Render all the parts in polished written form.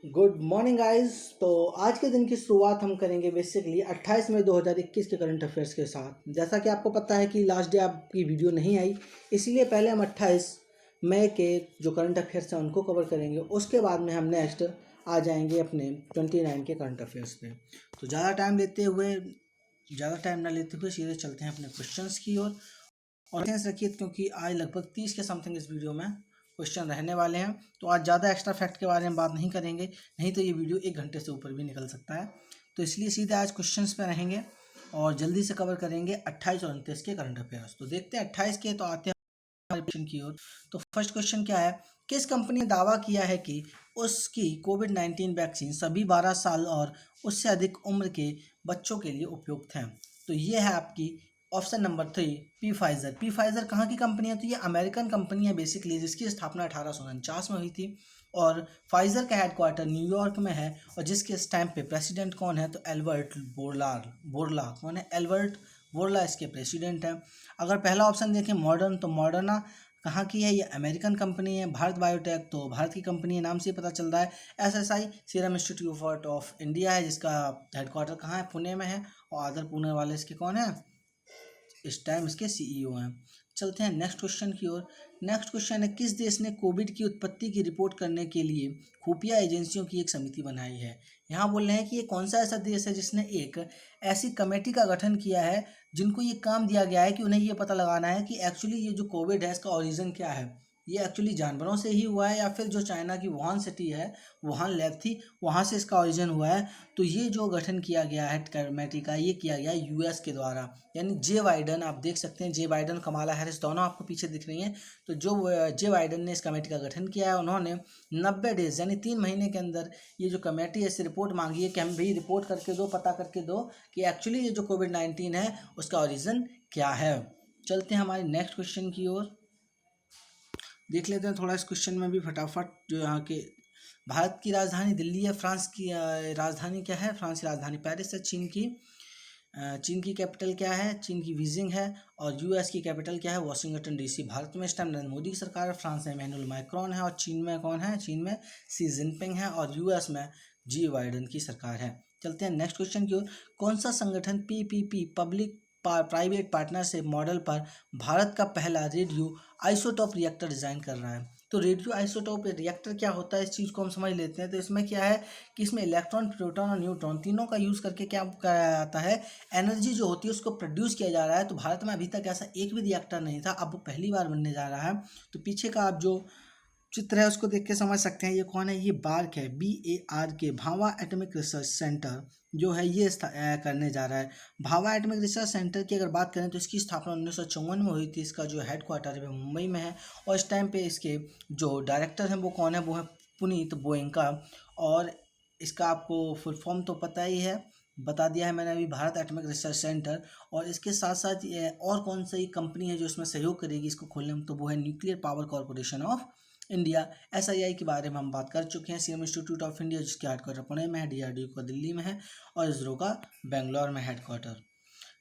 Good morning guys. तो आज के दिन की शुरुआत हम करेंगे बेसिकली 28 मई 2021 के करंट अफेयर्स के साथ। जैसा कि आपको पता है कि लास्ट डे आपकी वीडियो नहीं आई, इसलिए पहले हम 28 मई के जो करंट अफेयर्स हैं उनको कवर करेंगे। उसके बाद में हम नेक्स्ट आ जाएंगे अपने 29 के करंट अफेयर्स पे। तो ज़्यादा टाइम ना लेते हुए सीधे चलते हैं अपने क्वेश्चंस की ओर। और ध्यान रखिए क्योंकि आज लगभग 30 के समथिंग इस वीडियो में क्वेश्चन रहने वाले हैं। तो आज ज़्यादा एक्स्ट्रा फैक्ट के बारे में बात नहीं करेंगे, नहीं तो ये वीडियो 1 घंटे से ऊपर भी निकल सकता है। तो इसलिए सीधे आज क्वेश्चंस पे रहेंगे और जल्दी से कवर करेंगे 28 और 29 के करंट अफेयर्स। तो देखते हैं 28 के, तो आते हैं क्वेश्चन की ओर। तो फर्स्ट क्वेश्चन क्या है, किस कंपनी ने दावा किया है कि उसकी कोविड-19 वैक्सीन सभी 12 साल और उससे अधिक उम्र के बच्चों के लिए उपयुक्त है? तो ये है आपकी ऑप्शन नंबर 3, पी फाइजर कहाँ की कंपनी है? तो ये अमेरिकन कंपनी है बेसिकली, जिसकी स्थापना 1849 में हुई थी। और फाइजर का हेडक्वार्टर न्यूयॉर्क में है। और जिसके इस टाइम पे प्रेसिडेंट कौन है? तो एल्बर्ट बोरला कौन है? एल्बर्ट बोरला इसके प्रेसिडेंट है। अगर पहला ऑप्शन देखें मॉडर्न, तो मॉडर्ना कहाँ की है? ये अमेरिकन कंपनी है। भारत बायोटेक तो भारत की कंपनी है, नाम से ही पता चल रहा है। SSI serum institute of India है, जिसका हेडक्वार्टर कहाँ है? पुणे में है। और आदर पुणे वाले इसके कौन है? इस टाइम इसके सीईओ हैं। चलते हैं नेक्स्ट क्वेश्चन की ओर। नेक्स्ट क्वेश्चन है, किस देश ने कोविड की उत्पत्ति की रिपोर्ट करने के लिए खुफिया एजेंसियों की एक समिति बनाई है? यहाँ बोल रहे हैं कि ये कौन सा ऐसा देश है जिसने एक ऐसी कमेटी का गठन किया है जिनको ये काम दिया गया है कि उन्हें ये पता लगाना है कि एक्चुअली ये जो कोविड है इसका ओरिजिन क्या है। ये एक्चुअली जानवरों से ही हुआ है या फिर जो चाइना की वुहान सिटी है, वुहान लैब थी, वहाँ से इसका ओरिजिन हुआ है। तो ये जो गठन किया गया है कमेटी का, ये किया गया है यूएस के द्वारा। यानी जे बाइडन, आप देख सकते हैं जे बाइडन, कमाला हैरिस दोनों आपको पीछे दिख रही हैं। तो जो जे बाइडन ने इस कमेटी का गठन किया है, उन्होंने 90 डेज यानी 3 महीने के अंदर ये जो कमेटी है इससे रिपोर्ट मांगी है कि हम भी रिपोर्ट करके दो, पता करके दो कि एक्चुअली ये जो कोविड-19 है उसका ओरिजिन क्या है। चलते हैं हमारे नेक्स्ट क्वेश्चन की ओर। देख लेते हैं थोड़ा इस क्वेश्चन में भी फटाफट। जो यहाँ के भारत की राजधानी दिल्ली है, फ्रांस की राजधानी क्या है? फ्रांस की राजधानी पेरिस है। चीन की कैपिटल क्या है? चीन की बीजिंग है। और यूएस की कैपिटल क्या है? Washington DC. भारत में इस टाइम नरेंद्र मोदी की सरकार है, फ्रांस में इमैनुअल मैक्रोन है और चीन में कौन है? चीन में सी जिनपिंग है और यूएस में जी बाइडन की सरकार है। चलते हैं नेक्स्ट क्वेश्चन की ओर। कौन सा संगठन PPP public private partnership model पर भारत का पहला रेडियो आइसोटोप रिएक्टर डिजाइन कर रहा है? तो रेडियो आइसोटोप रिएक्टर क्या होता है, इस चीज़ को हम समझ लेते हैं। तो इसमें क्या है कि इसमें इलेक्ट्रॉन, प्रोटॉन और न्यूट्रॉन तीनों का यूज़ करके क्या कराया जाता है, एनर्जी जो होती है उसको प्रोड्यूस किया जा रहा है। तो भारत में अभी तक ऐसा एक भी रिएक्टर नहीं था, अब पहली बार बनने जा रहा है। तो पीछे का आप जो चित्र है उसको देख के समझ सकते हैं ये कौन है। ये बार्क है, BARK, Bhabha atomic research centre जो है ये करने जा रहा है। भाभा एटॉमिक रिसर्च सेंटर की अगर बात करें तो इसकी स्थापना 1954 में हुई थी। इसका जो हेडक्वार्टर है वो मुंबई में है। और इस टाइम पे इसके जो डायरेक्टर हैं वो कौन है? वो है पुनीत गोयनका। और इसका आपको फुल फॉर्म तो पता ही है, बता दिया है मैंने अभी, भारत एटॉमिक रिसर्च सेंटर। और इसके साथ साथ ये और कौन सी कंपनी है जो इसमें सहयोग करेगी इसको खोलने में? तो वो है nuclear power corporation of India, SII के बारे में हम बात कर चुके हैं। सीरम इंस्टीट्यूट ऑफ इंडिया जिसके हेडक्वार्टर पुणे में है, DRDO का दिल्ली में है और इसरो का बेंगलोर में हेडक्वार्टर।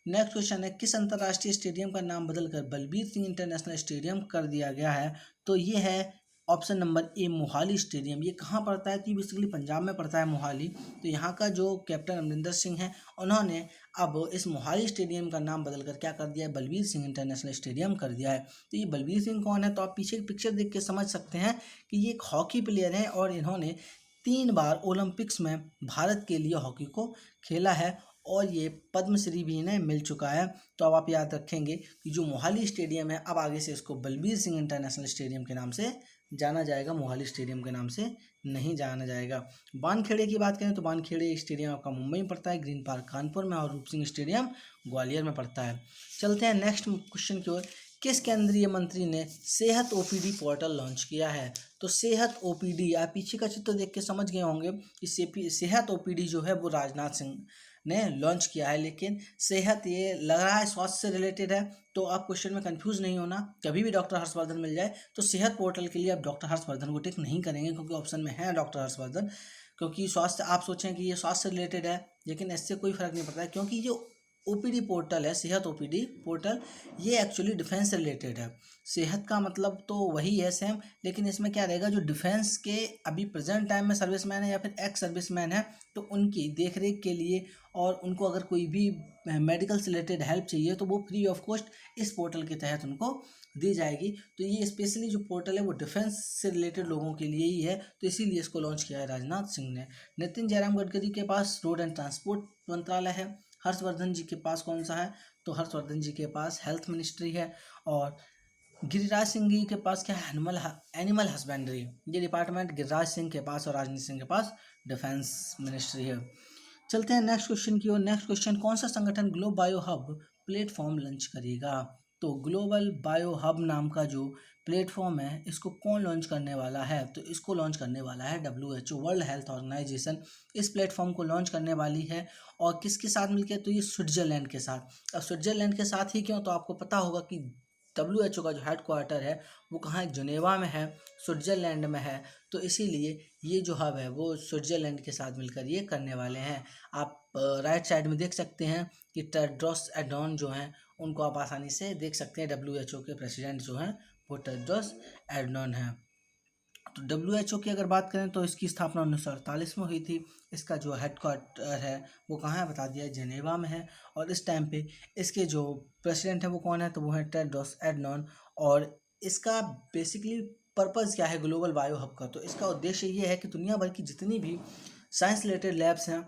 नेक्स्ट क्वेश्चन है, किस अंतर्राष्ट्रीय स्टेडियम का नाम बदलकर बलबीर सिंह इंटरनेशनल स्टेडियम कर दिया गया है? तो ये है option number A, Mohali stadium. ये कहाँ पड़ता है? तो ये बेसिकली पंजाब में पड़ता है, मोहाली। तो यहाँ का जो कैप्टन अमरिंदर सिंह है, उन्होंने अब इस मोहाली स्टेडियम का नाम बदलकर क्या कर दिया है? बलबीर सिंह इंटरनेशनल स्टेडियम कर दिया है। तो ये बलबीर सिंह कौन है? तो आप पीछे की पिक्चर देख के समझ सकते हैं कि ये एक हॉकी प्लेयर हैं और इन्होंने 3 बार ओलंपिक्स में भारत के लिए हॉकी को खेला है और ये पद्मश्री भी इन्हें मिल चुका है। तो अब आप याद रखेंगे कि जो मोहाली स्टेडियम है अब आगे से इसको बलबीर सिंह इंटरनेशनल स्टेडियम के नाम से जाना जाएगा, मोहाली स्टेडियम के नाम से नहीं जाना जाएगा। बानखेड़े की बात करें तो बानखेड़े स्टेडियम आपका मुंबई में पड़ता है, ग्रीन पार्क कानपुर में और रूप सिंह स्टेडियम ग्वालियर में पड़ता है। चलते हैं नेक्स्ट क्वेश्चन की ओर। किस केंद्रीय मंत्री ने सेहत OPD पोर्टल लॉन्च किया है? तो सेहत OPD, आप पीछे का चित्र देख के समझ गए होंगे कि सेहत OPD जो है वो राजनाथ सिंह ने लॉन्च किया है। लेकिन सेहत ये लग रहा है स्वास्थ्य से रिलेटेड है, तो आप क्वेश्चन में कंफ्यूज नहीं होना। कभी भी डॉक्टर हर्षवर्धन मिल जाए तो सेहत पोर्टल के लिए आप डॉक्टर हर्षवर्धन को टिक नहीं करेंगे, क्योंकि ऑप्शन में है डॉक्टर हर्षवर्धन। क्योंकि स्वास्थ्य, आप सोचें कि ये स्वास्थ्य से रिलेटेड है, लेकिन इससे कोई फर्क नहीं पड़ता है, क्योंकि जो ओपीडी पोर्टल है, सेहत ओपीडी पोर्टल, ये एक्चुअली डिफेंस से रिलेटेड है। सेहत का मतलब तो वही है सेम, लेकिन इसमें क्या रहेगा, जो डिफेंस के अभी प्रेजेंट टाइम में सर्विसमैन है या फिर एक्स सर्विसमैन है, तो उनकी देखरेख के लिए और उनको अगर कोई भी मेडिकल से रिलेटेड हेल्प चाहिए तो वो फ्री ऑफ कॉस्ट इस पोर्टल के तहत उनको दी जाएगी। तो ये स्पेशली जो पोर्टल है वो डिफेंस से रिलेटेड लोगों के लिए ही है, तो इसीलिए इसको लॉन्च किया है राजनाथ सिंह ने। नितिन जयराम गडकरी के पास रोड एंड ट्रांसपोर्ट मंत्रालय है। हर्षवर्धन जी के पास कौन सा है, तो हर्षवर्धन जी के पास हेल्थ मिनिस्ट्री है। और गिरिराज सिंह जी के पास क्या है, एनिमल हस्बेंड्री, ये डिपार्टमेंट गिरिराज सिंह के पास और राजनीत सिंह के पास डिफेंस मिनिस्ट्री है। चलते हैं नेक्स्ट क्वेश्चन की ओर। नेक्स्ट क्वेश्चन, कौन सा संगठन globe bio hub platform launch करेगा, तो ग्लोबल बायो हब नाम का जो प्लेटफॉर्म है इसको कौन लॉन्च करने वाला है, तो इसको लॉन्च करने वाला है WHO, वर्ल्ड हेल्थ ऑर्गेनाइजेशन इस प्लेटफॉर्म को लॉन्च करने वाली है। और किसके साथ मिलकर, तो ये स्विट्जरलैंड के साथ। अब स्विट्जरलैंड के साथ ही क्यों, तो आपको पता होगा कि WHO का जो हेड क्वार्टर है वो कहाँ है, जेनेवा में है, स्विट्जरलैंड में है। तो इसीलिए ये जो हब है वो स्विट्जरलैंड के साथ मिलकर ये करने वाले हैं। आप राइट साइड में देख सकते हैं कि टेड्रोस एडनॉन जो हैं उनको आप आसानी से देख सकते हैं। WHO के प्रेसिडेंट जो हैं वो टेड्रोस एडनॉन हैं। तो WHO की अगर बात करें तो इसकी स्थापना 1948 में हुई थी। इसका जो हेड क्वार्टर है वो कहाँ है, बता दिया, जेनेवा में है। और इस टाइम पे इसके जो प्रेसिडेंट है वो कौन है, तो वो है टेड्रोस एडनॉन। और इसका बेसिकली पर्पज़ क्या है ग्लोबल बायो हब का, तो इसका उद्देश्य ये है कि दुनिया भर की जितनी भी साइंस रिलेटेड लैब्स हैं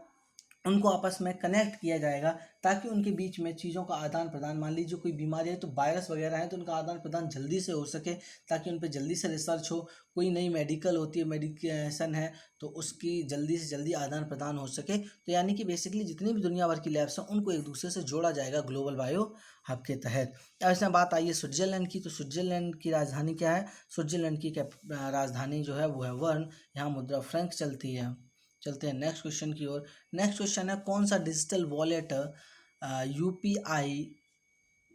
उनको आपस में कनेक्ट किया जाएगा, ताकि उनके बीच में चीज़ों का आदान प्रदान, मान लीजिए कोई बीमारी है तो वायरस वगैरह है तो उनका आदान प्रदान जल्दी से हो सके, ताकि उन पर जल्दी से रिसर्च हो। कोई नई मेडिकल होती है, मेडिकेशन है, तो उसकी जल्दी से जल्दी आदान प्रदान हो सके। तो यानी कि बेसिकली जितनी भी दुनिया भर की लैब्स हैं उनको एक दूसरे से जोड़ा जाएगा ग्लोबल बायो हब के तहत। अब इसमें बात आई है स्विट्जरलैंड की, तो स्विट्जरलैंड की राजधानी क्या है, स्विट्जरलैंड की राजधानी जो है वो है वर्न, यहाँ मुद्रा फ्रैंक चलती है। चलते हैं नेक्स्ट क्वेश्चन की ओर। नेक्स्ट क्वेश्चन है, कौन सा डिजिटल वॉलेट UPI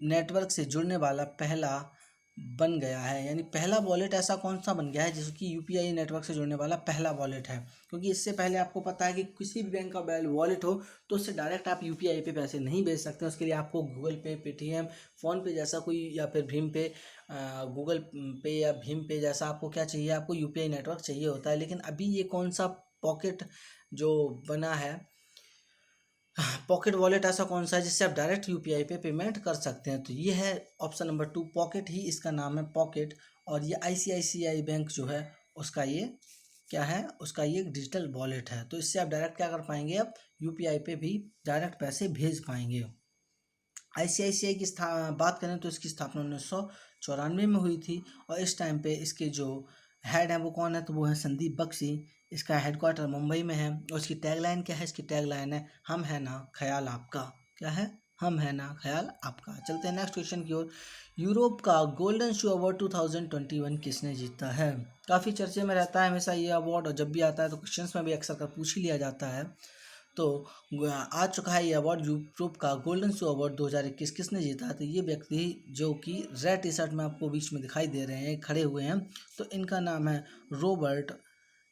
नेटवर्क से जुड़ने वाला पहला बन गया है, यानी पहला वॉलेट ऐसा कौन सा बन गया है जिसकी UPI नेटवर्क से जुड़ने वाला पहला वॉलेट है। क्योंकि इससे पहले आपको पता है कि किसी भी बैंक का वॉलेट हो तो उससे डायरेक्ट आप UPI पे पैसे नहीं भेज सकते, उसके लिए आपको गूगल पे, पेटीएम, फ़ोन पे जैसा कोई, या फिर भीम पे, गूगल पे या भीम पे जैसा आपको क्या चाहिए, आपको UPI नेटवर्क चाहिए होता है। लेकिन अभी ये कौन सा पॉकेट जो बना है, पॉकेट वॉलेट ऐसा कौन सा है जिससे आप डायरेक्ट UPI पे पेमेंट कर सकते हैं, तो ये है ऑप्शन नंबर 2, पॉकेट ही इसका नाम है, पॉकेट। और ये ICICI बैंक जो है उसका ये क्या है, उसका ये डिजिटल वॉलेट है। तो इससे आप डायरेक्ट क्या कर पाएंगे, आप UPI पे भी डायरेक्ट पैसे भेज पाएंगे। ICICI की बात करें तो इसकी स्थापना 1994 में हुई थी। और इस टाइम पे इसके जो हेड है वो कौन है, तो वो है संदीप बख्शी। इसका हेडक्वार्टर मुंबई में है। और इसकी टैगलाइन क्या है, इसकी टैगलाइन है, हम है ना ख्याल आपका। क्या है, हम है ना ख्याल आपका। चलते हैं नेक्स्ट क्वेश्चन की ओर। यूरोप का गोल्डन शू अवार्ड 2021 किसने जीता है, काफ़ी चर्चे में रहता है हमेशा ये अवार्ड, और जब भी आता है तो क्वेश्चंस में भी अक्सर कर पूछ ही लिया जाता है। तो आ चुका है ये अवार्ड, यूरोप का गोल्डन शू अवार्ड 2021 किसने जीता। तो ये व्यक्ति जो कि रेड टी शर्ट में आपको बीच में दिखाई दे रहे हैं, खड़े हुए हैं, तो इनका नाम है रॉबर्ट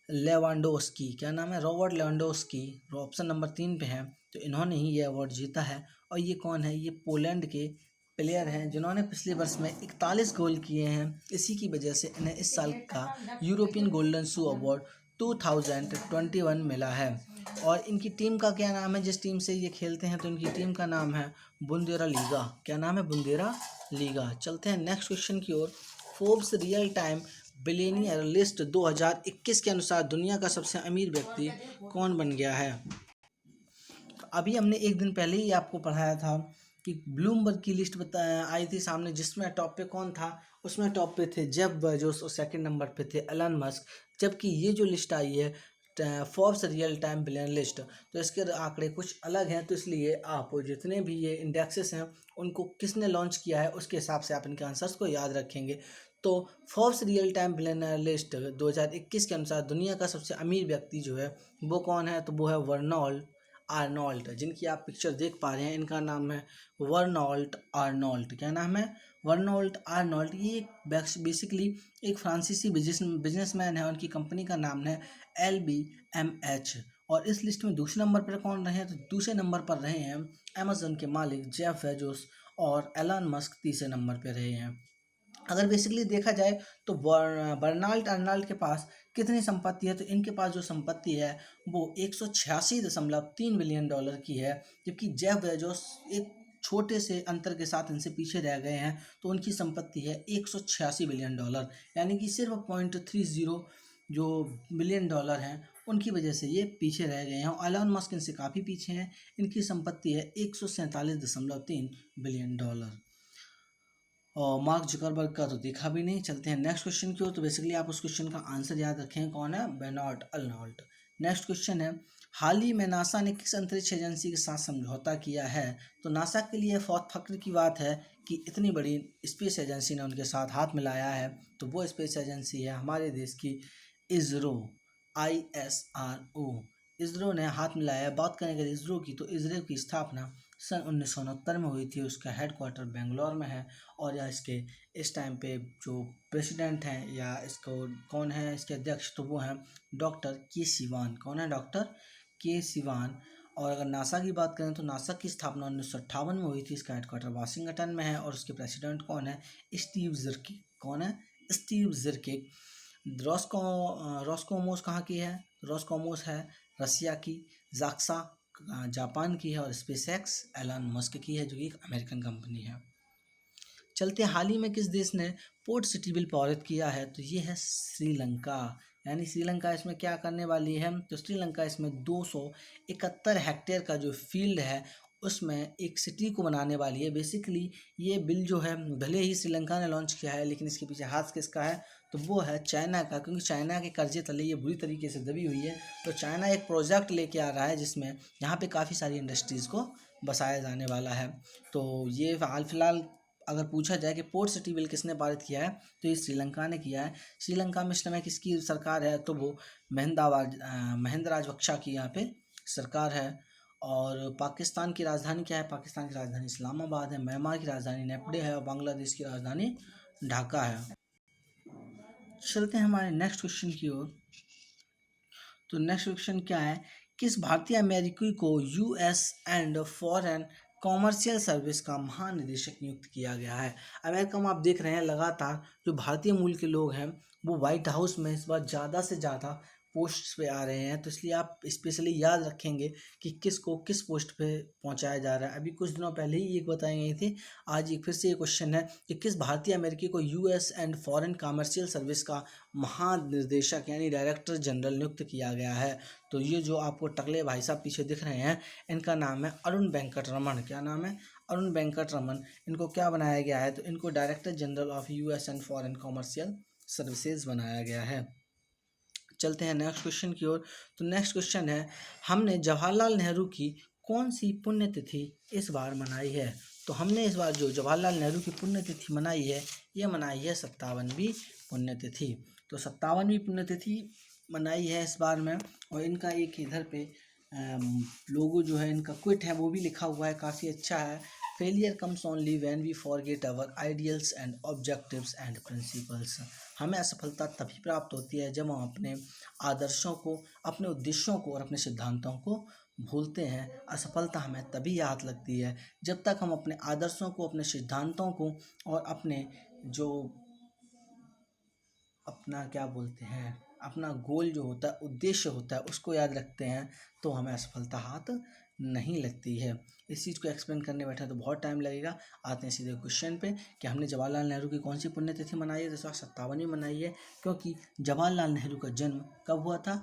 लेवांडोस्की। क्या नाम है, रॉबर्ट लेवांडोस्की, ऑप्शन नंबर 3 पे है। तो इन्होंने ही ये अवार्ड जीता है। और ये कौन है, ये पोलैंड के प्लेयर हैं जिन्होंने पिछले वर्ष में 41 गोल किए हैं। इसी की वजह से इन्हें इस साल का यूरोपियन गोल्डन शू अवार्ड 2021 मिला है। और इनकी टीम का क्या नाम है, जिस टीम से ये खेलते हैं, तो इनकी टीम का नाम है बुंदेरा लीगा। क्या नाम है, बुंदेरा लीगा। चलते हैं नेक्स्ट क्वेश्चन की ओर। Forbes real time billionaire list 2021 के अनुसार दुनिया का सबसे अमीर व्यक्ति कौन बन गया है। अभी हमने एक दिन पहले ही आपको पढ़ाया था कि ब्लूमबर्ग की लिस्ट आई थी सामने, जिसमें टॉप पे कौन था, उसमें टॉप पे थे जेफ बेजोस और सेकंड नंबर पे थे एलन मस्क। जबकि ये जो लिस्ट आई है Forbes real time billion list, तो इसके आंकड़े कुछ अलग हैं। तो इसलिए आप जितने भी ये इंडेक्सेस हैं उनको किसने लॉन्च किया है उसके हिसाब से आप इनके आंसर्स को याद रखेंगे। तो Forbes real time billionaire list 2021 के अनुसार दुनिया का सबसे अमीर व्यक्ति जो है वो कौन है, तो वो है वर्नोल्ड आर्नोल्ट, जिनकी आप पिक्चर देख पा रहे हैं। इनका नाम है वर्नोल्ट आर्नोल्ट। क्या नाम है, वर्नोल्ट आर्नोल्ट। ये बेसिकली एक फ्रांसीसी बिजनेसमैन है। उनकी कंपनी का नाम है LVMH। और इस लिस्ट में दूसरे नंबर पर कौन रहे हैं, तो दूसरे नंबर पर रहे हैं अमेजन के मालिक जेफ बेजोस, और एलन मस्क तीसरे नंबर पर रहे हैं। अगर बेसिकली देखा जाए तो बर्नाल्ड अर्नाल्ड के पास कितनी संपत्ति है, तो इनके पास जो संपत्ति है वो 186.3 बिलियन डॉलर की है, जबकि जेफ बेजोस एक छोटे से अंतर के साथ इनसे पीछे रह गए हैं, तो उनकी संपत्ति है 186 बिलियन डॉलर, यानी कि सिर्फ 0.30 जो बिलियन डॉलर हैं उनकी वजह से ये पीछे रह गए हैं। और एलन मस्क इनसे काफ़ी पीछे हैं, इनकी संपत्ति है 147.3 बिलियन डॉलर। और मार्क जुकरबर्ग का तो देखा भी नहीं। चलते हैं नेक्स्ट क्वेश्चन की ओर। तो बेसिकली आप उस क्वेश्चन का आंसर याद रखें, कौन है, बेर्नार्ड अर्नोल्ड। नेक्स्ट क्वेश्चन है, हाल ही में नासा ने किस अंतरिक्ष एजेंसी के साथ समझौता किया है, तो नासा के लिए बहुत फख्र की बात है कि इतनी बड़ी स्पेस एजेंसी ने उनके साथ हाथ मिलाया है। तो वो स्पेस एजेंसी है हमारे देश की इसरो, ISRO। इसरो ने हाथ मिलाया है। बात करें अगर इसरो की, तो इसरो की स्थापना सन 1969 में हुई थी। उसका हेडक्वार्टर बेंगलोर में है, और या इसके इस टाइम पे जो प्रेसिडेंट हैं या इसको कौन है इसके अध्यक्ष, तो वो हैं डॉक्टर के सिवान। कौन है, डॉक्टर के सिवान। और अगर नासा की बात करें तो नासा की स्थापना 1958 में हुई थी। इसका हेडक्वार्टर वाशिंगटन में है, और उसके प्रेसिडेंट कौन है, स्टीव जिरकिक। कौन है, स्टीव जिरकिक। रॉस्कोमोस कहाँ की है, रॉस्कोमोस है रसिया की। जाक्सा जापान की है, और स्पेसएक्स एलन मस्क की है, जो कि एक अमेरिकन कंपनी है। चलते हाल ही में किस देश ने पोर्ट सिटी बिल पारित किया है, तो ये है श्रीलंका। यानी श्रीलंका इसमें क्या करने वाली है, तो श्रीलंका इसमें 271 हेक्टेयर का जो फील्ड है उसमें एक सिटी को बनाने वाली है। बेसिकली ये बिल जो है भले ही श्रीलंका ने लॉन्च किया है, लेकिन इसके पीछे हाथ किसका है, तो वो है चाइना का, क्योंकि चाइना के कर्जे तले ये बुरी तरीके से दबी हुई है। तो चाइना एक प्रोजेक्ट लेके आ रहा है जिसमें यहाँ पे काफ़ी सारी इंडस्ट्रीज़ को बसाया जाने वाला है। तो ये हाल फिलहाल अगर पूछा जाए कि पोर्ट सिटी बिल किसने पारित किया है, तो ये श्रीलंका ने किया है। श्रीलंका में इस समय किसकी सरकार है, तो वो महेंद्र राजपक्षा की यहाँ पे सरकार है। और पाकिस्तान की राजधानी क्या है, पाकिस्तान की राजधानी इस्लामाबाद है। म्यांमार की राजधानी नेपडे है, और बांग्लादेश की राजधानी ढाका है। चलते हैं हमारे नेक्स्ट क्वेश्चन की ओर। तो नेक्स्ट क्वेश्चन क्या है, किस भारतीय अमेरिकी को US and foreign commercial service का महानिदेशक नियुक्त किया गया है। अमेरिका में आप देख रहे हैं लगातार जो भारतीय मूल के लोग हैं वो व्हाइट हाउस में इस बार ज़्यादा से ज़्यादा पोस्ट पे आ रहे हैं। तो इसलिए आप स्पेशली याद रखेंगे कि किसको किस पोस्ट पे पहुंचाया जा रहा है। अभी कुछ दिनों पहले ही एक बताई गई थी, आज एक फिर से ये क्वेश्चन है कि किस भारतीय अमेरिकी को US and foreign commercial service का महानिदेशक यानी डायरेक्टर जनरल नियुक्त किया गया है। तो ये जो आपको टकले भाई साहब पीछे दिख रहे हैं, इनका नाम है अरुण वेंकट रमन। क्या नाम है, अरुण वेंकट रमन। इनको क्या बनाया गया है, तो इनको director general of US and foreign commercial services बनाया गया है। चलते हैं नेक्स्ट क्वेश्चन की ओर। तो नेक्स्ट क्वेश्चन है, हमने जवाहरलाल नेहरू की कौन सी पुण्यतिथि इस बार मनाई है, तो हमने इस बार जो जवाहरलाल नेहरू की पुण्यतिथि मनाई है, ये मनाई है 57वीं पुण्यतिथि। तो 57वीं पुण्यतिथि मनाई है इस बार में। और इनका एक इधर पे लोगो जो है इनका क्विट है वो भी लिखा हुआ है, काफ़ी अच्छा है। Failure comes only when we forget our ideals and objectives and principles. हमें असफलता तभी प्राप्त होती है जब हम अपने आदर्शों को, अपने उद्देश्यों को और अपने सिद्धांतों को भूलते हैं। असफलता हमें तभी याद लगती है जब तक हम अपने आदर्शों को, अपने सिद्धांतों को और अपने जो अपना क्या बोलते हैं, अपना गोल जो होता है, उद्देश्य होता है, उसको याद रखते हैं, तो हमें असफलता हाथ नहीं लगती है। इस चीज़ को एक्सप्लेन करने बैठा तो बहुत टाइम लगेगा। आते हैं सीधे क्वेश्चन पे कि हमने जवाहरलाल नेहरू की कौन सी पुण्यतिथि मनाई है, तो 57वीं मनाई है। क्योंकि जवाहरलाल नेहरू का जन्म कब हुआ था,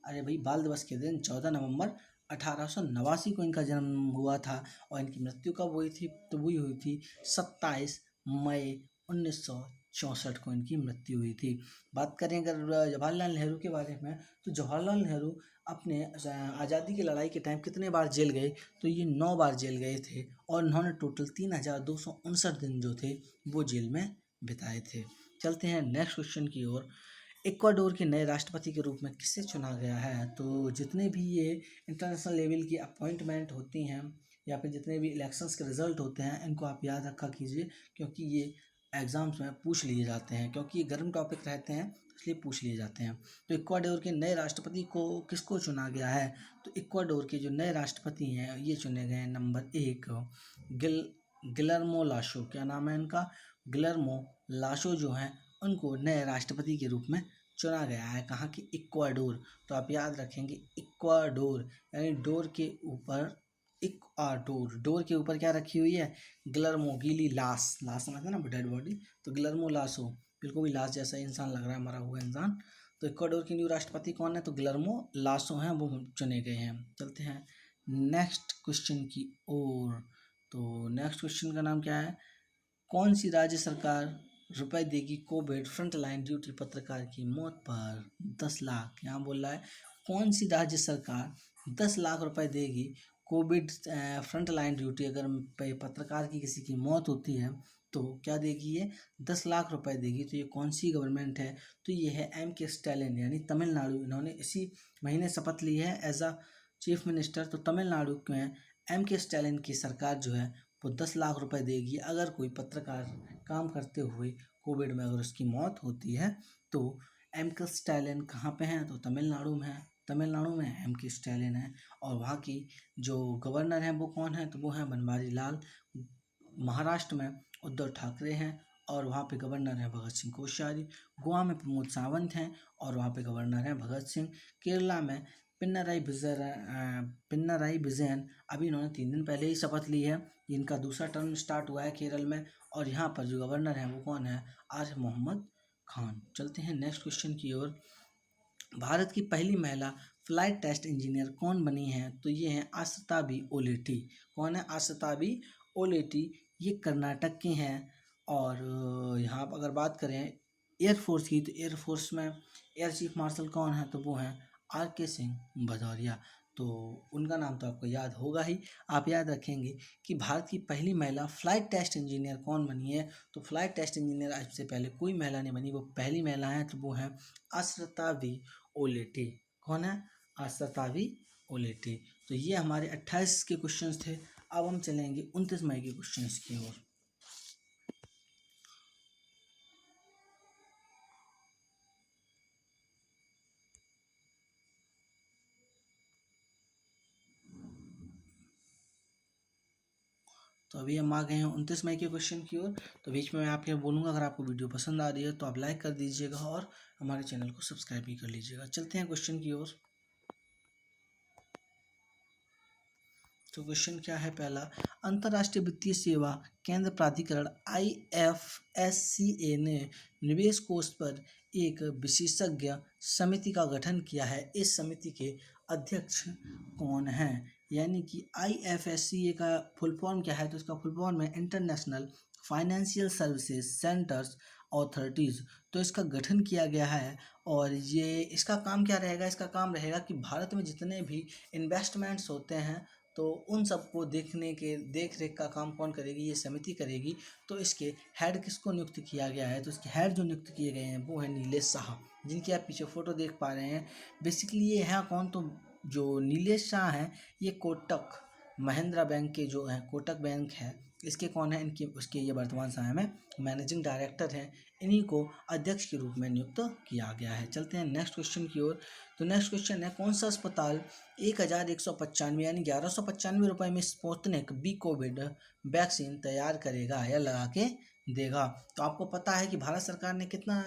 अरे भाई बाल दिवस के दिन 14 नवंबर 1889 को इनका जन्म हुआ था। और इनकी मृत्यु कब हुई थी, तो वही हुई थी 27 मई 1964 को इनकी मृत्यु हुई थी। बात करें अगर जवाहरलाल नेहरू के बारे में, तो जवाहरलाल नेहरू अपने आज़ादी की लड़ाई के टाइम कितने बार जेल गए, तो ये 9 बार जेल गए थे। और इन्होंने टोटल 3259 दिन जो थे वो जेल में बिताए थे। चलते हैं नेक्स्ट क्वेश्चन की ओर। इक्वाडोर के नए राष्ट्रपति के रूप में किसे चुना गया है, तो जितने भी ये इंटरनेशनल लेवल की अपॉइंटमेंट होती हैं या फिर जितने भी इलेक्शंस के रिजल्ट होते हैं, इनको आप याद रखा कीजिए, क्योंकि ये एग्ज़ाम्स में पूछ लिए जाते हैं, क्योंकि ये गर्म टॉपिक रहते हैं इसलिए पूछ लिए जाते हैं। तो इक्वाडोर के नए राष्ट्रपति को किसको चुना गया है? तो इक्वाडोर के जो नए राष्ट्रपति हैं ये चुने गए हैं नंबर 1 गिलर्मो लाशो। क्या नाम है इनका? गिलर्मो लाशो जो हैं उनको नए राष्ट्रपति के रूप में चुना गया है। कहाँ की? इक्वाडोर। तो आप याद रखेंगे इक्वाडोर, यानी डोर के ऊपर इक्वाडोर, डोर के ऊपर क्या रखी हुई है? गिलर्मो, गीली लाश, लाश समझते हैं ना, डेड बॉडी, तो गिलर्मो लाशो, बिल्कुल भी लाश जैसा इंसान लग रहा है, मरा हुआ इंसान। तो इक्वाडोर के न्यू राष्ट्रपति कौन है? तो गिलर्मो लाशो हैं, वो चुने गए हैं। चलते हैं नेक्स्ट क्वेश्चन की ओर। तो नेक्स्ट क्वेश्चन का नाम क्या है? कौन सी राज्य सरकार रुपए देगी कोविड फ्रंटलाइन ड्यूटी पत्रकार की मौत पर 10 लाख? यहाँ बोल रहा है कौन सी राज्य सरकार 10 लाख रुपए देगी कोविड फ्रंटलाइन ड्यूटी, अगर पत्रकार की किसी की मौत होती है तो क्या देगी? ये 10 लाख रुपए देगी। तो ये कौन सी गवर्नमेंट है? तो ये है M.K. स्टैलिन, यानी तमिलनाडु। इन्होंने इसी महीने शपथ ली है एज अ चीफ मिनिस्टर। तो तमिलनाडु में M.K. स्टैलिन की सरकार जो है वो 10 लाख रुपए देगी अगर कोई पत्रकार काम करते हुए कोविड में अगर उसकी मौत होती है। तो M.K. स्टैलिन कहाँ पे हैं? तो तमिलनाडु में है। तमिलनाडु में M.K. स्टैलिन है। और वहाँ की जो गवर्नर हैं वो कौन है? तो वो हैं बनवारी लाल। महाराष्ट्र में उद्धव ठाकरे हैं और वहाँ पे गवर्नर हैं भगत सिंह कोश्यारी। गोवा में प्रमोद सावंत हैं और वहाँ पे गवर्नर हैं भगत सिंह। केरला में पिन्नाराई विजयन, अभी इन्होंने 3 दिन पहले ही शपथ ली है। इनका दूसरा टर्म स्टार्ट हुआ है केरल में। और यहाँ पर जो गवर्नर हैं वो कौन है? आरिफ मोहम्मद खान। चलते हैं नेक्स्ट क्वेश्चन की ओर। भारत की पहली महिला फ्लाइट टेस्ट इंजीनियर कौन बनी है? तो ये हैं आश्रिता बी ओलेटी। कौन है? आश्रिता बी ओलेटी। ये कर्नाटक के हैं। और यहाँ पर अगर बात करें एयरफोर्स की, तो एयरफोर्स में एयर चीफ मार्शल कौन है? तो वो हैं R.K. सिंह भदौरिया। तो उनका नाम तो आपको याद होगा ही। आप याद रखेंगे कि भारत की पहली महिला फ्लाइट टेस्ट इंजीनियर कौन बनी है? तो फ्लाइट टेस्ट इंजीनियर आज से पहले कोई महिला नहीं बनी, वो पहली महिला है। तो वो है आश्रिता बी ओलेटी। कौन है? आश्रिता बी ओलेटी। तो ये हमारे 28 के क्वेश्चंस थे। अब हम चलेंगे 29 मई के क्वेश्चंस की ओर। तो अभी हम आ गए हैं 29 मई के क्वेश्चन की ओर। तो बीच में मैं आपके बोलूँगा, अगर आपको वीडियो पसंद आ रही है तो आप लाइक कर दीजिएगा और हमारे चैनल को सब्सक्राइब भी कर लीजिएगा। चलते हैं क्वेश्चन की ओर। तो क्वेश्चन क्या है पहला? अंतर्राष्ट्रीय वित्तीय सेवा केंद्र प्राधिकरण IFSCA ने निवेश कोष पर एक विशेषज्ञ समिति का गठन किया है। इस समिति के अध्यक्ष कौन हैं? यानी कि IFSCA का फुल फॉर्म क्या है? तो इसका फुल फॉर्म है international financial services centres authorities. तो इसका गठन किया गया है। और ये इसका काम क्या रहेगा? इसका काम रहेगा कि भारत में जितने भी इन्वेस्टमेंट्स होते हैं तो उन सबको देखने के देख रेख का काम कौन करेगी? ये समिति करेगी। तो इसके हेड किसको नियुक्त किया गया है? तो इसके हेड जो नियुक्त किए गए हैं वो है नीलेश शाह, जिनकी आप पीछे फोटो देख पा रहे हैं। बेसिकली ये है कौन? तो जो नीलेश शाह हैं ये कोटक महिंद्रा बैंक के जो हैं, कोटक बैंक है इसके कौन है? इनके उसके ये वर्तमान समय में मैनेजिंग डायरेक्टर हैं। इन्हीं को अध्यक्ष के रूप में नियुक्त किया गया है। चलते हैं नेक्स्ट क्वेश्चन की ओर। तो नेक्स्ट क्वेश्चन है कौन सा अस्पताल 1195 यानी 1195 रुपये में स्पुतनिक बी कोविड वैक्सीन तैयार करेगा या लगा के देगा? तो आपको पता है कि भारत सरकार ने कितना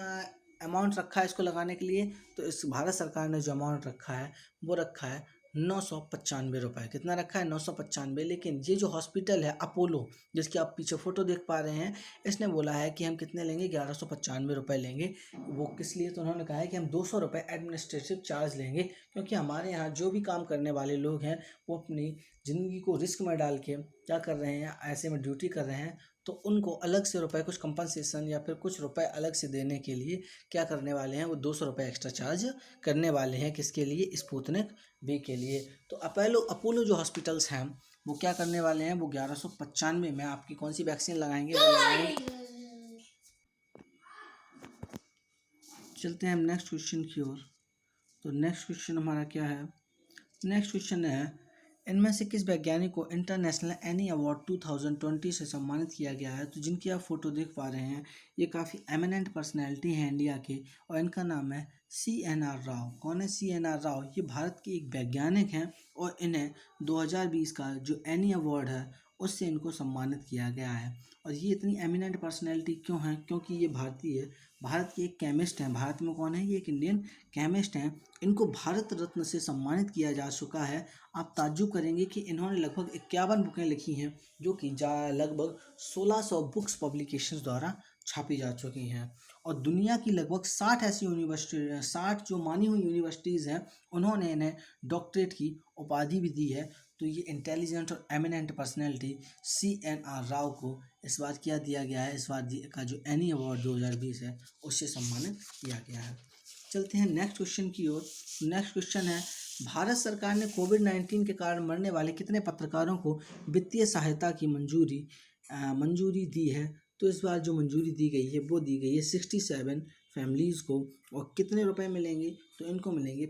अमाउंट रखा है इसको लगाने के लिए? तो इस भारत सरकार ने जो अमाउंट रखा है वो रखा है 995 रुपये। कितना रखा है? 995। लेकिन ये जो हॉस्पिटल है अपोलो, जिसकी आप पीछे फोटो देख पा रहे हैं, इसने बोला है कि हम कितने लेंगे? 1195 रुपये लेंगे। वो किस लिए? तो उन्होंने कहा है कि हम 200 रुपये एडमिनिस्ट्रेटिव चार्ज लेंगे, क्योंकि हमारे यहाँ जो भी काम करने वाले लोग हैं वो अपनी ज़िंदगी को रिस्क में डाल के क्या कर रहे हैं? ऐसे में ड्यूटी कर रहे हैं। तो उनको अलग से रुपए कुछ कंपनसेशन या फिर कुछ रुपए अलग से देने के लिए क्या करने वाले हैं? वो 200 रुपये एक्स्ट्रा चार्ज करने वाले हैं। किसके लिए? स्पुतनिक बी के लिए। तो अपोलो जो हॉस्पिटल्स हैं वो क्या करने वाले हैं? वो 1195 में आपकी कौन सी वैक्सीन लगाएंगे? वो लगाएंगे। चलते हैं हम नेक्स्ट क्वेश्चन की ओर। तो नेक्स्ट क्वेश्चन हमारा क्या है? नेक्स्ट क्वेश्चन है इनमें से किस वैज्ञानिक को इंटरनेशनल एनी अवार्ड 2020 से सम्मानित किया गया है? तो जिनकी आप फोटो देख पा रहे हैं, ये काफ़ी एमिनेंट पर्सनैलिटी हैं इंडिया के, और इनका नाम है CNR राव। कौन है CNR राव? ये भारत के एक वैज्ञानिक हैं और इन्हें 2020 का जो एनी अवार्ड है उससे इनको सम्मानित किया गया है। और ये इतनी एमिनेंट पर्सनैलिटी क्यों हैं? क्योंकि ये भारत के एक केमिस्ट हैं। भारत में कौन है? ये एक इंडियन केमिस्ट हैं। इनको भारत रत्न से सम्मानित किया जा चुका है। आप ताज्जुब करेंगे कि इन्होंने लगभग 51 बुकें लिखी हैं, जो कि लगभग 1600 बुक्स पब्लिकेशंस द्वारा छापी जा चुकी हैं। और दुनिया की लगभग 60 ऐसी यूनिवर्सिटी 60 जो मानी हुई यूनिवर्सिटीज़ हैं, उन्होंने इन्हें डॉक्टरेट की उपाधि भी दी है। तो ये इंटेलिजेंट और एमिनेंट पर्सनैलिटी CNR राव को इस बार क्या दिया गया है? इस बार का जो एनी अवार्ड 2020 है उससे सम्मानित किया गया है। चलते हैं नेक्स्ट क्वेश्चन की ओर। नेक्स्ट क्वेश्चन है, भारत सरकार ने कोविड-19 के कारण मरने वाले कितने पत्रकारों को वित्तीय सहायता की मंजूरी दी है? तो इस बार जो मंजूरी दी गई है वो दी गई है 67 फैमिलीज़ को। और कितने रुपए मिलेंगे? तो इनको मिलेंगे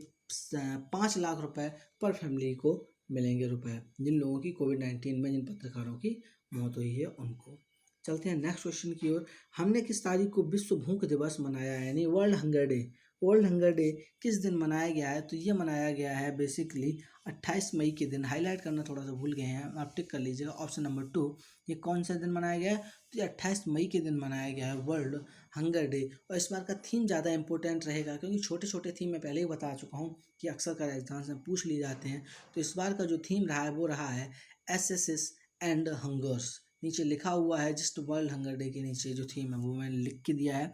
5 लाख रुपए पर फैमिली को मिलेंगे रुपए, जिन लोगों की कोविड-19 में जिन पत्रकारों की मौत हुई है उनको। चलते हैं नेक्स्ट क्वेश्चन की ओर। हमने किस तारीख को विश्व भूख दिवस मनाया है, यानी world hunger day? World hunger day किस दिन मनाया गया है? तो ये मनाया गया है बेसिकली 28 मई के दिन। हाईलाइट करना थोड़ा सा भूल गए हैं, आप टिक कर लीजिएगा ऑप्शन नंबर 2। ये कौन सा दिन मनाया गया है? तो ये 28 मई के दिन मनाया गया है वर्ल्ड हंगर डे। और इस बार का थीम ज़्यादा इंपॉर्टेंट रहेगा, क्योंकि छोटे छोटे थीम मैं पहले ही बता चुका हूँ कि अक्सर कर एग्जाम्स में पूछ लिए जाते हैं। तो इस बार का जो थीम रहा है वो रहा है SSS एंड हंगर्स। नीचे लिखा हुआ है, जस्ट वर्ल्ड हंगर डे के नीचे जो थीम है वो मैंने लिख के दिया है,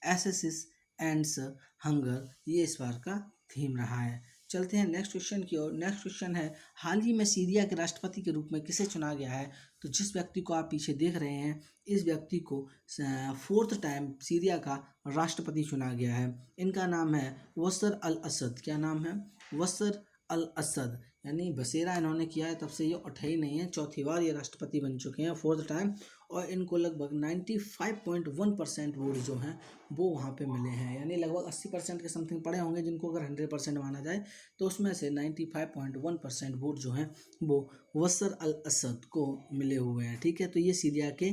SSS एंड्स हंगर, ये इस बार का थीम रहा है। चलते हैं नेक्स्ट क्वेश्चन की ओर। नेक्स्ट क्वेश्चन है, हाल ही में सीरिया के राष्ट्रपति के रूप में किसे चुना गया है? तो जिस व्यक्ति को आप पीछे देख रहे हैं, इस व्यक्ति को 4th टाइम सीरिया का राष्ट्रपति चुना गया है। इनका नाम है बशर अल असद। क्या नाम है? बशर अल असद। यानी बसेरा इन्होंने किया है, तब से ये उठे ही नहीं है, चौथी बार ये राष्ट्रपति बन चुके हैं 4th टाइम। और इनको लगभग 95.1% वोट जो हैं वो वहाँ पे मिले हैं, यानी लगभग 80% के समथिंग पड़े होंगे, जिनको अगर 100% माना जाए तो उसमें से 95.1% वोट जो हैं वो बशर अल असद को मिले हुए हैं। ठीक है, तो ये सीरिया के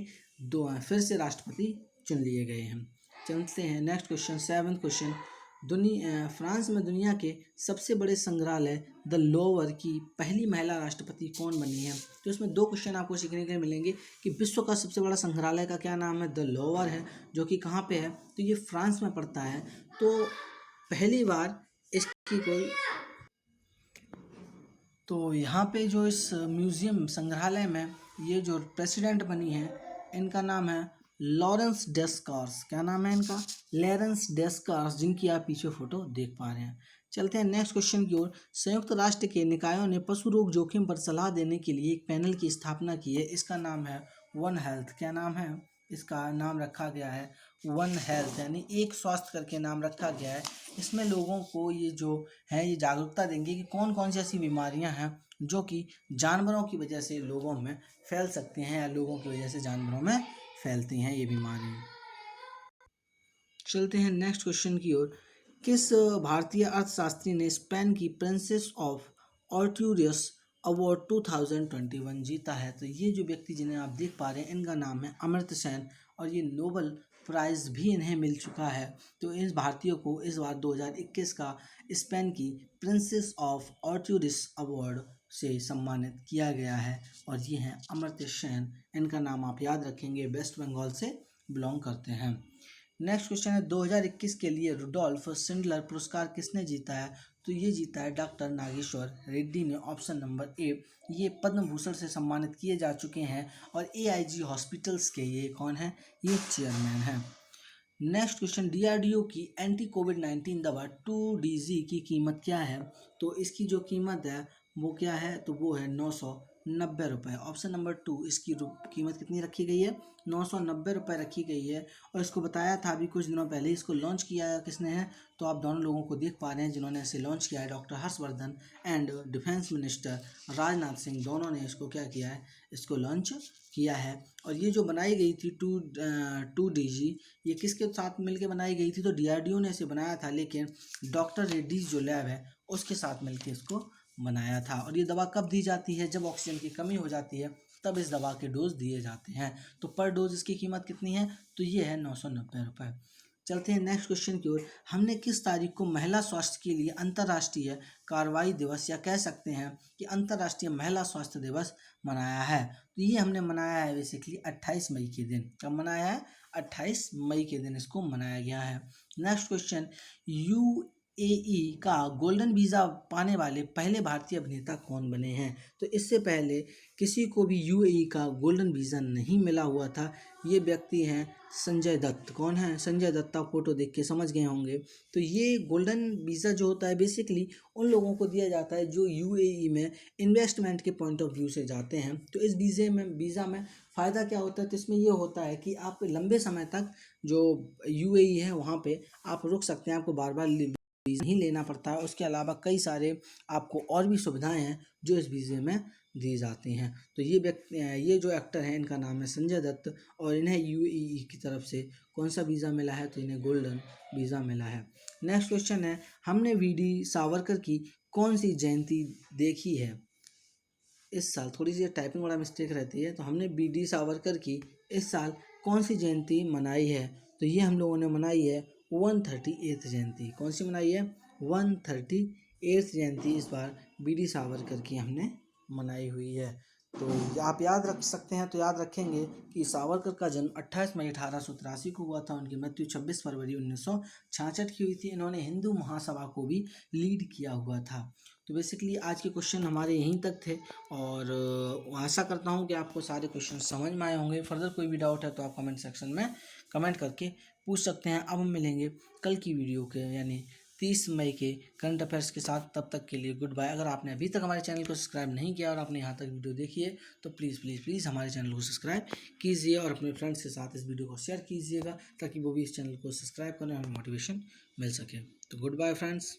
फिर से राष्ट्रपति चुन लिए गए हैं। चलते हैं next question, 7th question. France में दुनिया के सबसे बड़े संग्रहालय द लोवर की पहली महिला राष्ट्रपति कौन बनी है? तो इसमें 2 क्वेश्चन आपको सीखने के लिए मिलेंगे कि विश्व का सबसे बड़ा संग्रहालय का क्या नाम है? द लोवर है, जो कि कहाँ पे है? तो ये फ्रांस में पड़ता है। तो पहली बार इसकी कोई तो यहाँ पे जो इस म्यूज़ियम संग्रहालय में ये जो प्रेसिडेंट बनी है, इनका नाम है लॉरेंस डेस्कार्स। क्या नाम है इनका? लॉरेंस डेस्कार्स, जिनकी आप पीछे फोटो देख पा रहे हैं। चलते हैं नेक्स्ट क्वेश्चन की ओर। संयुक्त राष्ट्र के निकायों ने पशु रोग जोखिम पर सलाह देने के लिए एक पैनल की स्थापना की है, इसका नाम है वन हेल्थ। क्या नाम है? इसका नाम रखा गया है वन हेल्थ, यानी एक स्वास्थ्य करके नाम रखा गया है। इसमें लोगों को ये जो है ये जागरूकता देंगे कि कौन कौन सी ऐसी बीमारियां हैं जो कि जानवरों की वजह से लोगों में फैल सकती हैं, या लोगों की वजह से जानवरों में फैलती हैं ये बीमारियां। चलते हैं नेक्स्ट क्वेश्चन की ओर। किस भारतीय अर्थशास्त्री ने स्पेन की प्रिंसेस ऑफ ऑर्ट्यूरियस अवार्ड 2021 जीता है? तो ये जो व्यक्ति जिन्हें आप देख पा रहे हैं, इनका नाम है अमर्त्य सेन, और ये नोबल प्राइज़ भी इन्हें मिल चुका है। तो इस भारतीय को इस बार 2021 का स्पेन की प्रिंसेस ऑफ ऑर्ट्यूरियस अवार्ड से सम्मानित किया गया है, और ये हैं अमर्त्य सेन। इनका नाम आप याद रखेंगे, वेस्ट बंगाल से बिलोंग करते हैं। नेक्स्ट क्वेश्चन है, 2021 के लिए रुडोल्फ शिंडलर पुरस्कार किसने जीता है? तो ये जीता है डॉक्टर नागेश्वर रेड्डी ने, ऑप्शन नंबर ए। ये पद्म भूषण से सम्मानित किए जा चुके हैं, और AIG हॉस्पिटल्स के ये कौन है? ये चेयरमैन हैं। नेक्स्ट क्वेश्चन, DRDO की एंटी कोविड-19 दवा 2DG की कीमत क्या है? तो इसकी जो कीमत है वो क्या है? तो वो है 990 रुपये। ऑप्शन नंबर 2, इसकी कीमत कितनी रखी गई है? 990 रुपये रखी गई है। और इसको बताया था अभी कुछ दिनों पहले, इसको लॉन्च किया है किसने है? तो आप दोनों लोगों को देख पा रहे हैं जिन्होंने इसे लॉन्च किया है, doctor Harshvardhan and defence minister Rajnath Singh, दोनों ने इसको क्या किया है? इसको लॉन्च किया है। और ये जो बनाई गई थी 2DG, ये किसके साथ मिलकर बनाई गई थी? तो DRDO ने इसे बनाया था, लेकिन डॉक्टर रेड्डीज जो लैब है उसके साथ मिलकर इसको बनाया था। और ये दवा कब दी जाती है? जब ऑक्सीजन की कमी हो जाती है तब इस दवा के डोज दिए जाते हैं। तो पर डोज इसकी कीमत कितनी है? तो ये है 990 रुपये। चलते हैं नेक्स्ट क्वेश्चन की ओर। हमने किस तारीख को महिला स्वास्थ्य के लिए अंतर्राष्ट्रीय कार्रवाई दिवस या कह सकते हैं कि अंतर्राष्ट्रीय महिला स्वास्थ्य दिवस मनाया है? तो ये हमने मनाया है बेसिकली 28 मई के दिन। कब मनाया है? 28 मई के दिन इसको मनाया गया है। नेक्स्ट क्वेश्चन, यूएई का गोल्डन वीज़ा पाने वाले पहले भारतीय अभिनेता कौन बने हैं? तो इससे पहले किसी को भी यूएई का गोल्डन वीज़ा नहीं मिला हुआ था। ये व्यक्ति हैं संजय दत्त। कौन है? संजय दत्त। आप फोटो देख के समझ गए होंगे। तो ये गोल्डन वीज़ा जो होता है बेसिकली उन लोगों को दिया जाता है जो यूएई में इन्वेस्टमेंट के पॉइंट ऑफ व्यू से जाते हैं। तो इस वीज़ा में फ़ायदा क्या होता है? तो इसमें ये होता है कि आप लंबे समय तक जो यूएई है वहाँ पे आप रुक सकते हैं, आपको बार बार वीज़ा नहीं लेना पड़ता है। उसके अलावा कई सारे आपको और भी सुविधाएं हैं जो इस वीज़े में दी जाती हैं। तो ये जो एक्टर हैं इनका नाम है संजय दत्त और इन्हें यूएई की तरफ से कौन सा वीज़ा मिला है? तो इन्हें गोल्डन वीज़ा मिला है। नेक्स्ट क्वेश्चन है, हमने वीडी सावरकर की कौन सी जयंती देखी है इस साल? थोड़ी सी टाइपिंग वाला मिस्टेक रहती है। तो हमने वीडी सावरकर की इस साल कौन सी जयंती मनाई है? तो ये हम लोगों ने मनाई है 138th जयंती। कौन सी मनाई है? 138th जयंती इस बार वीडी सावरकर की हमने मनाई हुई है। तो आप याद रख सकते हैं, तो याद रखेंगे कि सावरकर का जन्म 28 मई 1883 को हुआ था। उनकी मृत्यु 26 फरवरी 1966 की हुई थी। इन्होंने हिंदू महासभा को भी लीड किया हुआ था। तो बेसिकली आज के क्वेश्चन हमारे यहीं तक थे और आशा करता हूँ कि आपको सारे क्वेश्चन समझ में आए होंगे। फर्दर कोई भी डाउट है तो आप कमेंट सेक्शन में कमेंट करके पूछ सकते हैं। अब हम मिलेंगे कल की वीडियो के यानी 30 मई के करंट अफेयर्स के साथ। तब तक के लिए गुड बाय। अगर आपने अभी तक हमारे चैनल को सब्सक्राइब नहीं किया और आपने यहाँ तक वीडियो देखी है तो प्लीज़ हमारे चैनल को सब्सक्राइब कीजिए और अपने फ्रेंड्स के साथ इस वीडियो को शेयर कीजिएगा ताकि वो भी इस चैनल को सब्सक्राइब करें और मोटिवेशन मिल सके। तो गुड बाय फ्रेंड्स।